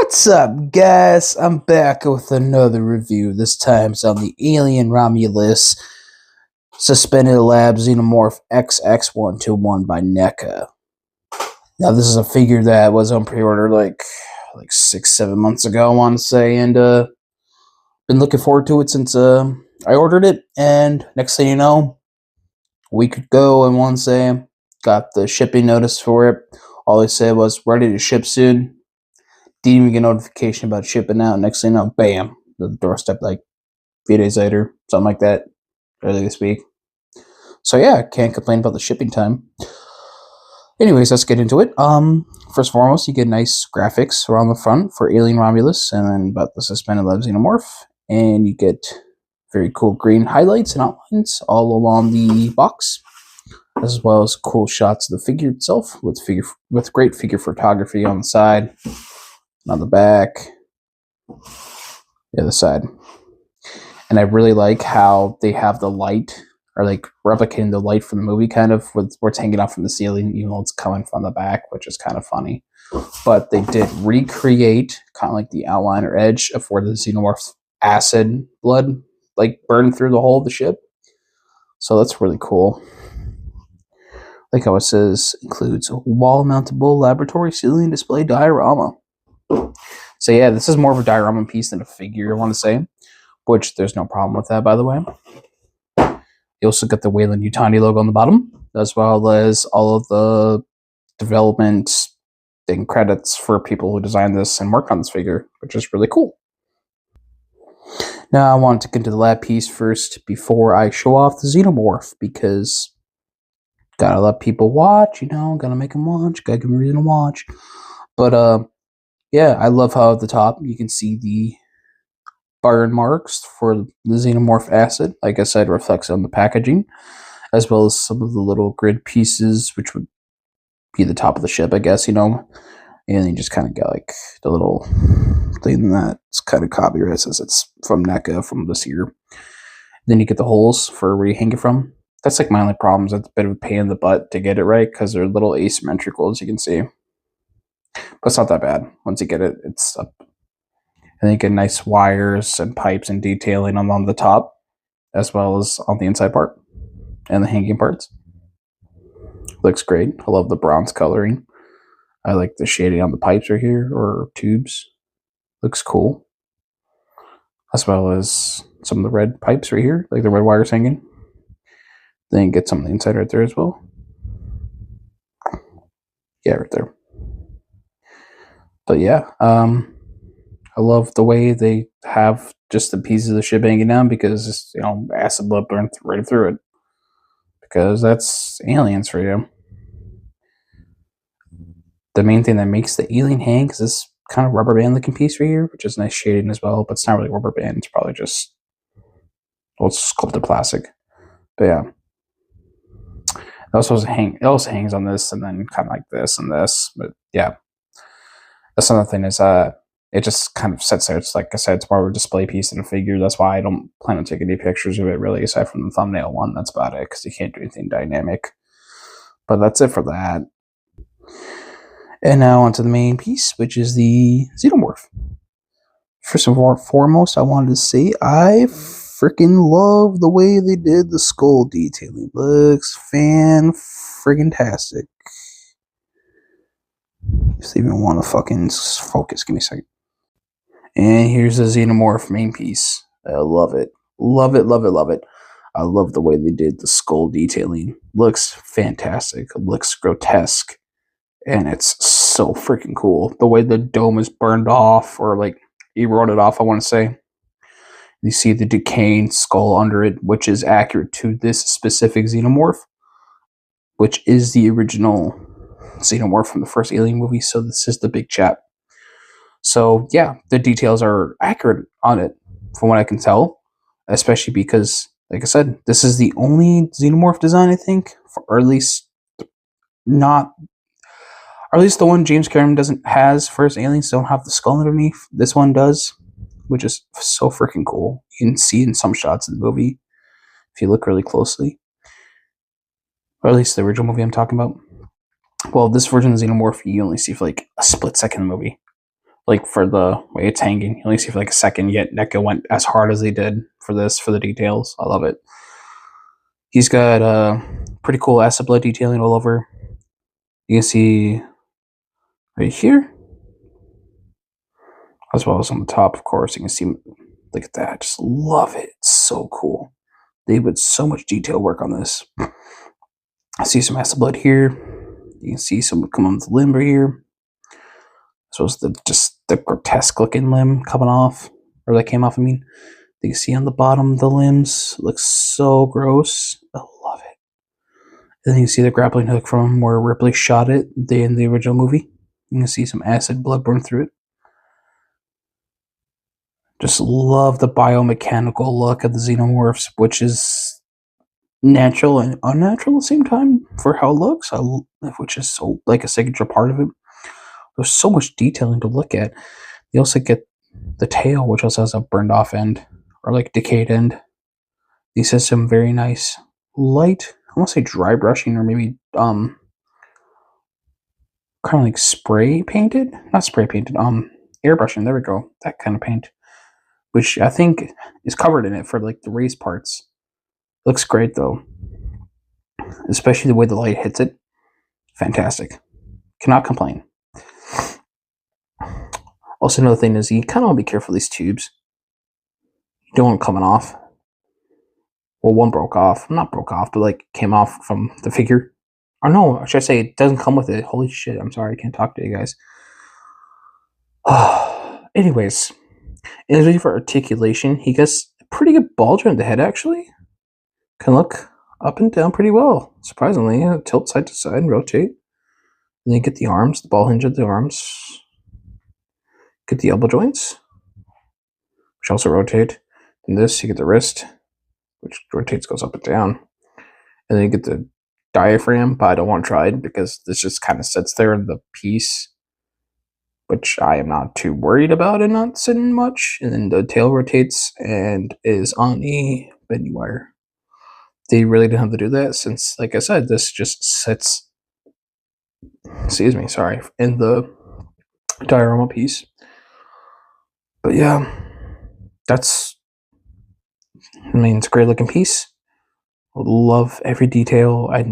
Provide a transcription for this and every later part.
What's up, guys? I'm back with another review. This time it's on the Alien Romulus Suspended Lab Xenomorph XX121 by Neca. Now, this is a figure that was on pre-order like 6-7 months ago, I want to say, and been looking forward to it since I ordered it. And next thing you know, a week ago, I want to say, got the shipping notice for it. All they said was ready to ship soon. Didn't even get a notification about shipping out. Next thing you know, bam, the doorstep like a few days later, something like that, early this week. So yeah, can't complain about the shipping time. Anyways, let's get into it. First and foremost, you get nice graphics around the front for Alien Romulus, and then about the Suspended Lab Xenomorph, and you get very cool green highlights and outlines all along the box, as well as cool shots of the figure itself with great figure photography on the side. On the back, the other side. And I really like how they have the light, or like replicating the light from the movie, kind of, where it's hanging off from the ceiling, even though it's coming from the back, which is kind of funny. But they did recreate kind of like the outline or edge of where the Xenomorph's acid blood like burned through the hull of the ship. So that's really cool. Like how it says, includes a wall-mountable laboratory ceiling display diorama. So yeah, this is more of a diorama piece than a figure, I want to say, which there's no problem with that, by the way. You also get the Weyland-Yutani logo on the bottom, as well as all of the development and credits for people who designed this and worked on this figure, which is really cool. Now I want to get into the lab piece first before I show off the Xenomorph, because gotta let people watch, gotta make them watch, gotta give them a reason to watch. But yeah, I love how at the top you can see the burn marks for the Xenomorph acid. Like I said, reflects on the packaging, as well as some of the little grid pieces, which would be the top of the ship, I guess, And you just kind of get like the little thing that's kind of copyright, says it's from NECA from this year. Then you get the holes for where you hang it from. That's like my only problem. It's a bit of a pain in the butt to get it right, because they're a little asymmetrical, as you can see. But it's not that bad. Once you get it, it's up. And you get nice wires and pipes and detailing on the top, as well as on the inside part and the hanging parts. Looks great. I love the bronze coloring. I like the shading on the pipes right here, or tubes. Looks cool. As well as some of the red pipes right here, like the red wires hanging. Then you get some on the inside right there as well. Yeah, right there. But yeah, I love the way they have just the pieces of the ship hanging down, because acid blood burned right through it. Because that's aliens for you. The main thing that makes the alien hang is this kind of rubber band looking piece right here, which is nice shading as well, but it's not really rubber band. It's probably just, well, it's sculpted plastic. But yeah. It also hangs on this, and then kind of like this and this. But yeah. That's another thing, is it just kind of sits there. It's like I said, it's more of a display piece than a figure. That's why I don't plan on taking any pictures of it, really, aside from the thumbnail one. That's about it, because you can't do anything dynamic. But that's it for that. And now onto the main piece, which is the Xenomorph. First and foremost, I wanted to say I freaking love the way they did the skull detailing. Looks fan-friggin-tastic. Just even want to fucking focus. Give me a second. And here's the Xenomorph main piece. I love it. Love it, love it, love it. I love the way they did the skull detailing. Looks fantastic. It looks grotesque. And it's so freaking cool. The way the dome is burned off, or like eroded off, I want to say. You see the decaying skull under it, which is accurate to this specific Xenomorph, which is the original Xenomorph from the first Alien movie. So this is the big chap. So yeah, the details are accurate on it, from what I can tell, especially because, like I said, this is the only Xenomorph design, I think, or at least the one James Cameron has for his aliens don't have the skull underneath. This one does, which is so freaking cool. You can see in some shots of the movie if you look really closely, or at least the original movie I'm talking about. Well, this version of Xenomorph you only see for like a split second in the movie. like for the way it's hanging. You only see it for like a second, yet Neca went as hard as he did for this, for the details. I love it. He's got pretty cool acid blood detailing all over. You can see right here, as well as on the top, of course. You can see, look at that. Just love it. It's so cool. They put so much detail work on this. I see some acid blood here. You can see some come on the limb right here. As well as the grotesque looking limb coming off, or that came off. I mean, you can see on the bottom the limbs. It looks so gross. I love it. And then you see the grappling hook from where Ripley shot it in the original movie. You can see some acid blood burn through it. Just love the biomechanical look of the Xenomorphs, which is natural and unnatural at the same time for how it looks, which is so like a signature part of it. There's so much detailing to look at. You also get the tail, which also has a burned off end or like decayed end. These have some very nice light, I want to say dry brushing, or maybe kind of like spray painted, not spray painted, airbrushing. There we go, that kind of paint, which I think is covered in it for like the raised parts. Looks great though, especially the way the light hits it. Fantastic, cannot complain. Also, another thing is you kind of want to be careful of these tubes. You don't want them coming off. Well, one broke off, not broke off, but like came off from the figure. Or no, should I say it doesn't come with it? Holy shit! I'm sorry, I can't talk to you guys. Anyways, in for articulation, he gets a pretty good bulge around the head. Actually, can look up and down pretty well. Surprisingly, tilt side to side and rotate. And then you get the arms, the ball hinge of the arms. Get the elbow joints, which also rotate. And this, you get the wrist, which rotates, goes up and down. And then you get the diaphragm, but I don't want to try it because this just kind of sits there in the piece, which I am not too worried about it not sitting much. And then the tail rotates and is on the bending wire. They really didn't have to do that since, like I said, this just sits, excuse me, sorry, in the diorama piece. But yeah, that's, I mean, it's a great looking piece. Love every detail. I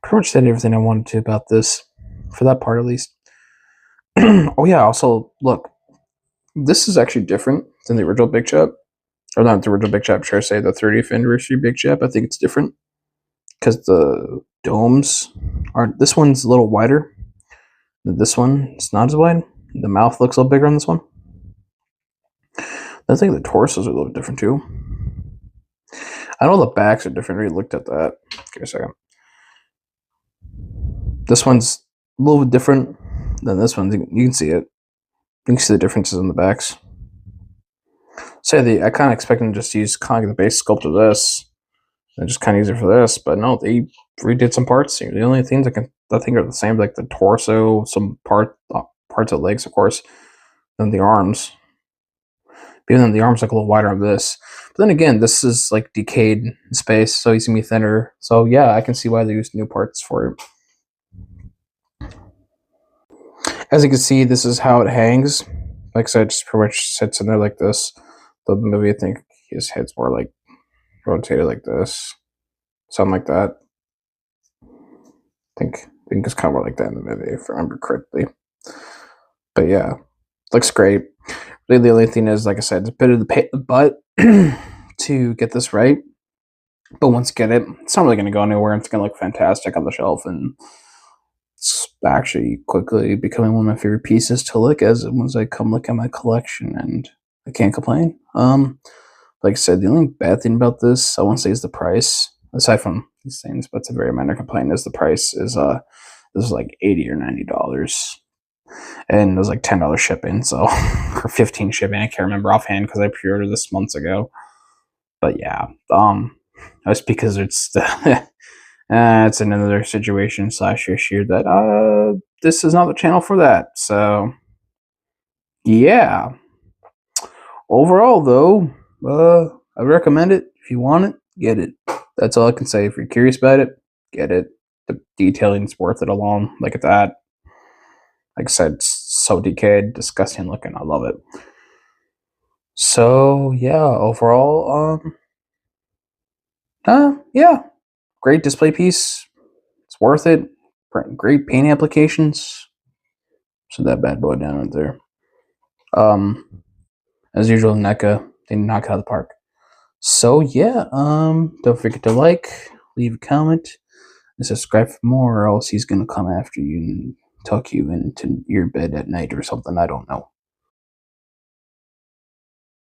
pretty much said everything I wanted to about this, for that part at least. Oh yeah, also, look, this is actually different than the original Big Chap. Or not the original Big Chap, should I say the 30th anniversary Big Chap. I think it's different because the domes aren't, this one's a little wider. This one, it's not as wide. The mouth looks a little bigger on this one. I think the torsos are a little different too. I know the backs are different. We looked at that. Give me a second. This one's a little bit different than this one. You can see it. You can see the differences in the backs. I kind of expect them to just use kind of like the base sculpt of this and just kind of use it for this, but no, they redid some parts. The only things I think are the same, like the torso, some parts of legs, of course, and the arms. Even then, the arms look a little wider on this. But then again, this is like decayed in space, so he's gonna be thinner. So yeah, I can see why they used new parts for it. As you can see, this is how it hangs. Like I said, it just pretty much sits in there like this. The movie, I think his head's more like rotated like this, something like that. I think it's kind of more like that in the movie, if I remember correctly. But yeah, looks great. Really, the only thing is, like I said, it's a bit of the butt to get this right. But once you get it, it's not really going to go anywhere. It's going to look fantastic on the shelf, and it's actually quickly becoming one of my favorite pieces to look as once I come look at my collection, and I can't complain. Like I said, the only bad thing about this, I won't say, is the price. Aside from these things, but it's a very minor complaint, is the price is this is like $80 or $90. And it was like $10 shipping, so or 15 shipping. I can't remember offhand because I pre-ordered this months ago. But yeah, that's because it's the it's another situation / issue that this is not the channel for that. So yeah, overall though, I recommend it. If you want it, get it. That's all I can say. If you're curious about it, get it. The detailing's worth it alone. Look at that. Like I said, so decayed, disgusting looking. I love it. So yeah, overall, yeah, great display piece. It's worth it. Great paint applications. So that bad boy down right there. As usual, Neca, they knock it out of the park. So yeah, don't forget to like, leave a comment, and subscribe for more, or else he's gonna come after you and tuck you into your bed at night or something. I don't know.